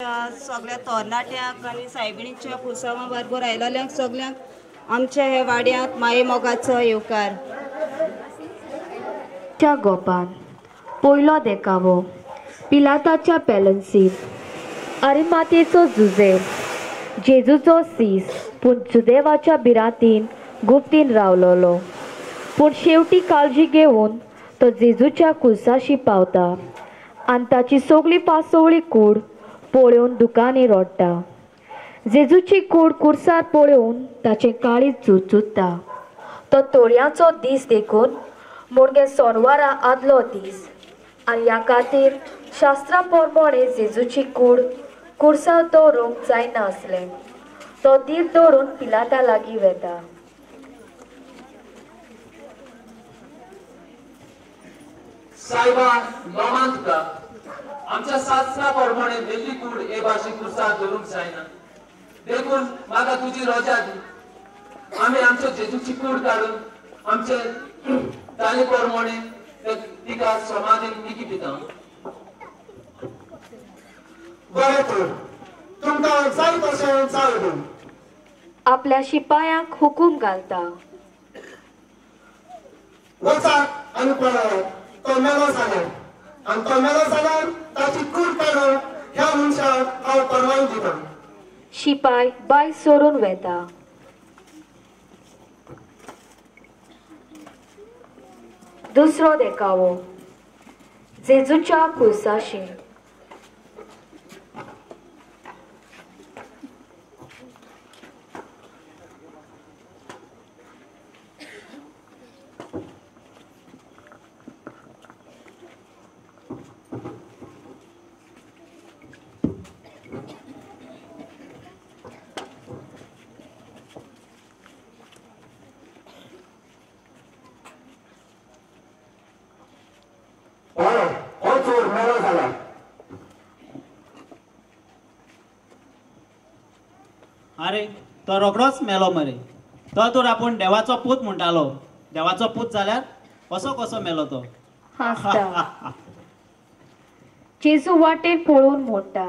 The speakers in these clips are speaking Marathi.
आमच्या सगळ्या तरणाट्यांक आनी सायबिणीच्या पुरसांवा बरोबर आयिल्ल्यांक सगळ्यांक आमच्या हे वाड्यांत माये मोगाचो येवकार. च्या गोपान पयलो देखावो पिलाताच्या पॅलन्सीत अरिमातेचो जुझेफ जेजूचो सीस पूण सुदैवाच्या बिरातीन गुप्तीन रावलोलो. पूण शेवटी काळजी घेवन तो जेजूच्या कुर्साशी पावता आनी ताची सगळी पासोवळी कूड पळोवन दुकानी रोडटा. जेजूची कूड कुर्सार पळोवन ताचें काळीज चुचुत्ता. तो तोळयांचो दीस देखून मुणगे सोनवारा आदलो दीस आनी ह्या खातीर शास्त्रां पोरमोणे जेजूची कूड कुर्सार दवरूंक जायना आसलें. तो दीर दवरून पिलाता लागीं वेता. सायबा लोमान तुका आमच्या शास्त्रा प्रमाणे वेगळी कूड हे भाशे कुर्सार दवरूंक जायना देखून म्हाका तुजी रजा दी. आमी आमच्या जेजूची कूड काडून आमचे ताणे प्रमाणे तिका समाधीन निकी दिता. बरें तर तुमकां जाय तशें जाय. आपल्या शिपायांक हुकूम घालता. वचात आनी पळयात तो मेलो जाल्यार आनी तो मेलो जाल्यार ताची कूड काडून ह्या मनशाक हांव परवानगी दिता. शिपाय बाय सोडून वेता. दुसरो देखावो जेजूच्या कुर्साशी. अरे तो रोकडोच मेलो मरे. तो तर आपूण देवाचो पूत म्हणटालो. देवाचो पूत जाल्यार असो कसो मेलो तो. हांसता. जेजू वाटेन पळोवन मोडटा.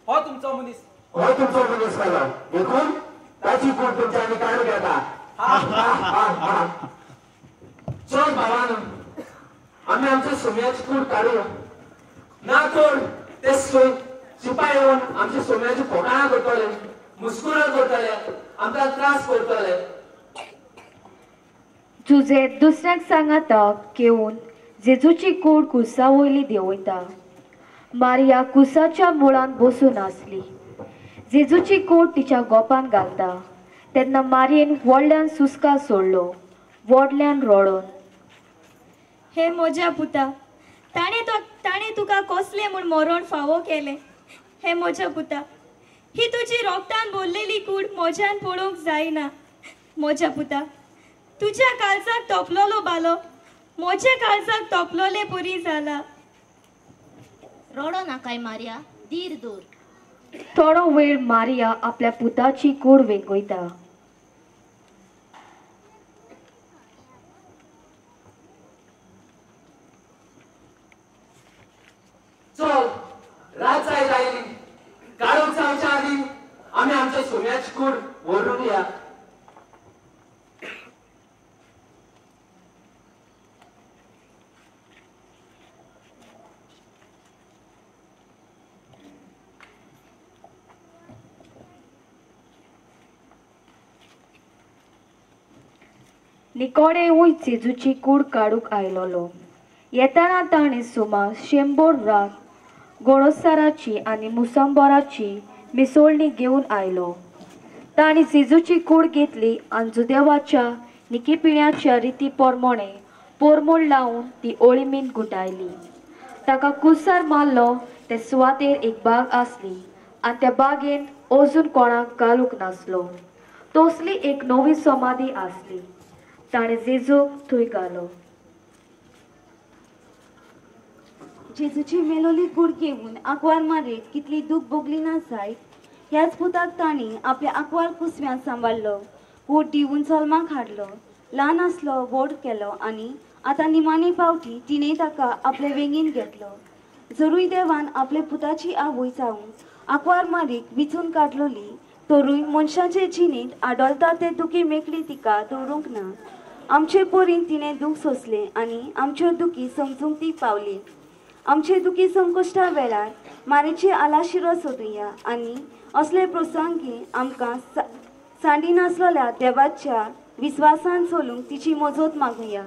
हो तुमचो मनीस. हो तुमचो मनीस मेलो देखून ताची कूड तुमच्यांनी काडून घेता. चल भावानो आमी आमच्या सोम्याची कूड काडूया ना कोण ते शिपाय येवन आमच्या सोम्याची फोकाणां करतले मुस्कुरां करतले आमकां त्रास करतले. जुझेफ दुसऱ्याक सांगता घेवन जेजूची कूड कुर्सा वयली देंवयता. मारिया कुर्साच्या मुळान बसून आसली. जेजूची कूड तिच्या गोपान घालता तेन्ना मारयेन व्हडल्यान सुस्कार सोडलो व्हडल्यान रडोन. हे म्हज्या पुता ताणे तुका कसले म्हूण मरण फावो केले. हे म्हज्या पुता ही तुजी रोगटान भरलेली कूड म्हज्यान पळोवंक जायना. म्हज्या पुता तुज्या काळजाक तोपलोलो बालो म्हज्या काळजाक तोपलोले परी जाला. रडो नाकाय मारिया धीर दूर. थोडो वेळ मारिया आपल्या पुताची कूड वेंगयता. चल रात जायत आयली काळोख जावच्या आदी आमी आमच्या सोम्याची कूड व्हरून या. निकोडेवूय जेजूची कूड काडूंक आयलोलो. येताना ताणें सुमार 100 रात गोडोसाराची आनी मुसंबराची मिसळणी घेवन आयलो. ताणी जेजूची कूड घेतली आनी जुदेवाच्या निकेपिण्याच्या रिती प्रमाणे पोरमोळ लावन ती ओळीमीन गुटायली. ताका कुर्सार मारलो ते सुवातेर एक बाग आसली आनी त्या बागेन अजून कोणाक घालूंक नासलो. तसली एक नवी समाधी आसली. ताणें जेजूक थंय घालो. जेजूची मेलोली कूड घेवन आंकवार मारीत कितली दूख भोगली ना जायत. ह्याच पुताक तांणी आपल्या आंकवार कुसव्यान सांबाळलो. कूड दिवून जल्माक हाडलो. ल्हान आसलो व्हड केलो आनी आतां निमाणी फावटी तिणें ताका आपले वेंगीन घेतलो. जरूय देवान आपले पुताची आवय जावन आंकवार मारीक विचून काडलोली तरूय मनशाचे जिणेंत आडोलता ते दुखी मेकळी तिका दवरूंक ना. आमचे पोरीन तिणें दूख सोंसलें आनी आमच्यो दुखी समजूंक ती पावली. आमचे दुखी संकश्टा वेळार मारेची आलाशिरो सोदुया आनी असले प्रसंगी आमकां सांडी नासलेल्या देवाच्या विस्वासान चलूंक तिची मजत मागुया.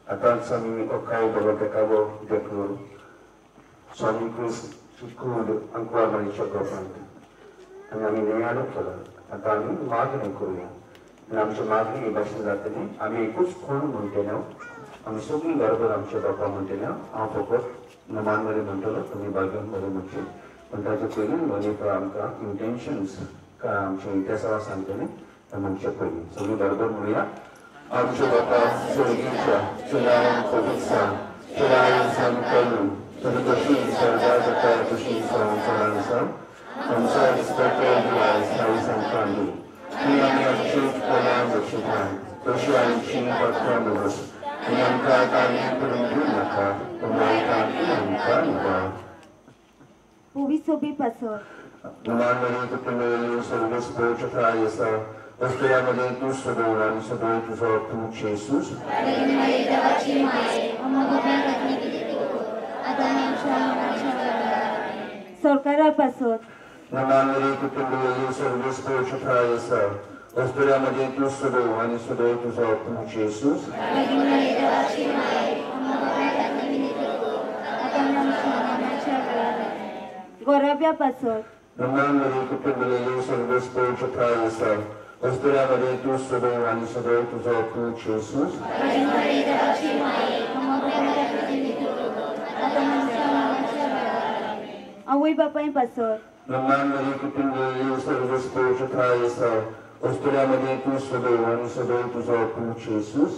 Akan sami okai berbekabo deklu sami kus kud angkwa mani chokopan kami neyalo kala akan magni kuruya namche magni bashin zatani ami kus khon muntena ami sugni garba namche bapa muntena apokot naman mare muntalo kami bagian mare munche pantaje koini mani pramka intentions ka amche itasa santene namche koini sugni garba muria Amca Bapa Surgita, Sunayan Kodiksa, Sunayan Sankalum, Tudukasi Sardata Kushi Saransa, Amca Ispata Dias Harisan Kandi, Niyami Akshit Kalam Vachitan, Kushuan Chin Patkamus, Niyamka Kani Purundunaka, Umaitan Niyamka Niba. Puvi Sobi Pasor. Namani Kupinelu Service Purchata Ospiriamo tu sodora, sodora tu so tu Jesus. Sorkara pasot. Namani kupinduli service purchase. Ospiriamo tu sodora, sodora tu so tu Jesus. Gorabia pasot. Namani kupinduli service purchase. Ospiriamo tu sodora, sodora tu so tu Jesus. Away Bapai pasot. Namani kupinduli service purchase. Ospiriamo tu sodora, sodora tu so tu Jesus.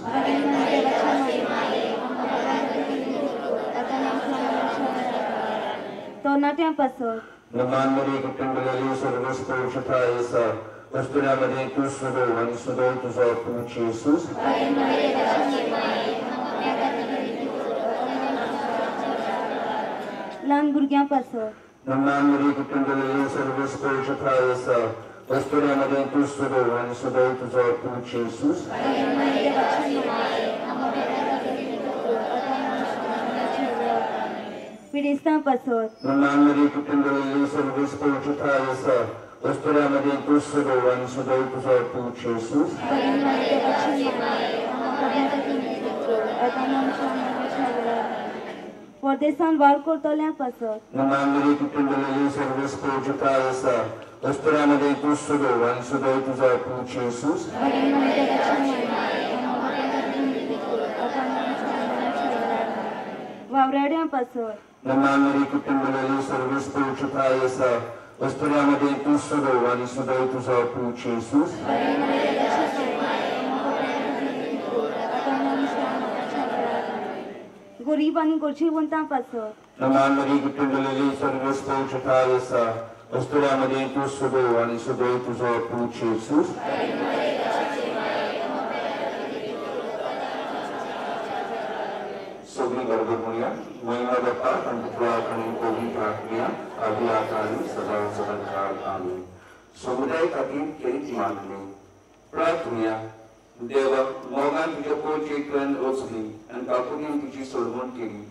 Tonatia pasot. Namani kupinduli service purchase. Ospiriamo tu sodora, sodora tu so tu Jesus. Lan burgyan pasot. Namani kupinduli service purchase. Ospiriamo tu sodora, sodora tu so tu Jesus. Pidistan pasot. Namani kupinduli service purchase. Ospiriamo tu sodora, sodora tu so tu Jesus. Pordesan war kortolyan pasot. Namani kupinduli service purchase. Ospiriamo tu sodora, sodora tu so tu Jesus. Wawradyan pasot. Namani kupinduli service purchase. Ospiriamo tu sodora, sodora tu so tu Jesus. Gorib आणि गोरचीवंतां pasot. Namani kupinduli service purchase. Ospiriamo tu sodora, sodora tu so tu Jesus. Sogni Garbamuya, Mahima Bapa, and Purakani Kogi Prakriya, Abhyakani, Sadan Sadankar Amin. Samudai Katin Kerit Magni, Prakriya, Deva, Mogan Vijapur Chitran Osli, and Kapukin Kichi Solomon Kiri.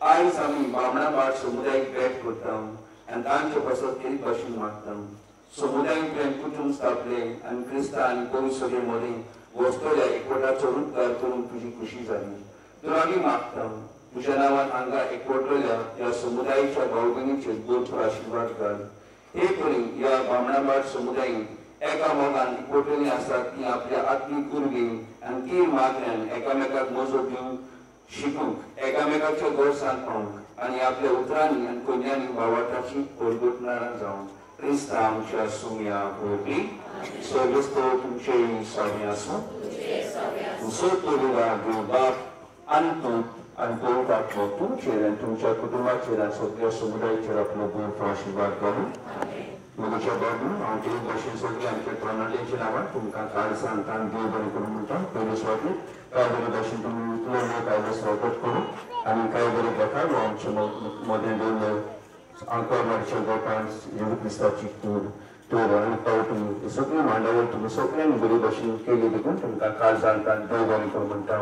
I Sami Bamana Bart Samudai Gret Kutam, and Ancha Pasat Kiri Bashin Matam. Samudai Gren Kutum Staple, and Krista and Kovisore Mori, Vostoya Equata Chorut Karturum Tuji Kushizani. तुरागी मागता तुझ्या नावात अंगा एकवटलेल्या या समुदायाच्या भावबहिणीचे गोड आशीर्वाद कर. हे करी या बामणाबाद समुदायात एका मोगान एकवटलेली असतात ती आपल्या आत्मिक उर्बी आणि ती मागण्यान एकामेकाक मजत दिवंक शिकूंक एकामेकाच्या गोड सांगपाक आणि आपल्या उतरांनी आणि कोन्यांनी भावार्थाची कोलगोटणारा जावन क्रिस्त आमच्या सुम्या भोगली. स्वर्गस्थ तुमचे स्वामी आसूं. तुमचो तोडगा देव बाप Antu antu takmo tunchere tuncia kutumache dan sogya sumudaye chera apno bur prashibad garu. म्हज्या बाबू हांव ते भशेन सगळीं आमच्या तरणाट्यांच्या नांवान तुमकां काल सांगता आनी देव बरें करून म्हणटा पयले सुवातेर कांय बरे भाशेन तुमी उतलो कायदो स्वागत करून आनी कांय बरे प्रकार आमचे मदें दवरले आंकवारच्या गोपान जेजू क्रिस्ताची कूड तर आनी पावटी सगळीं मांडावळ तुमी सगळ्यांनी बरे भाशेन केली देखून तुमकां काल सांगता देव बरें करून म्हणटा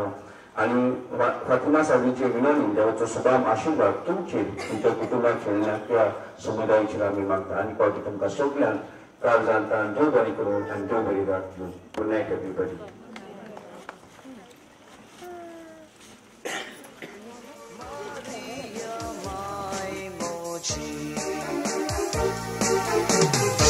आनी फातिमा साहेबीचे विनवणी देवाचो सदाम आशिर्वाद तुमचेर तुमच्या कुटुंबाचेर त्या समुदायाचेर आमी मागता आनी पावटी तुमकां सगळ्यांक काल सांगता देव बरें करून आनी देव बरें राखूं. Good night everybody. Thank you.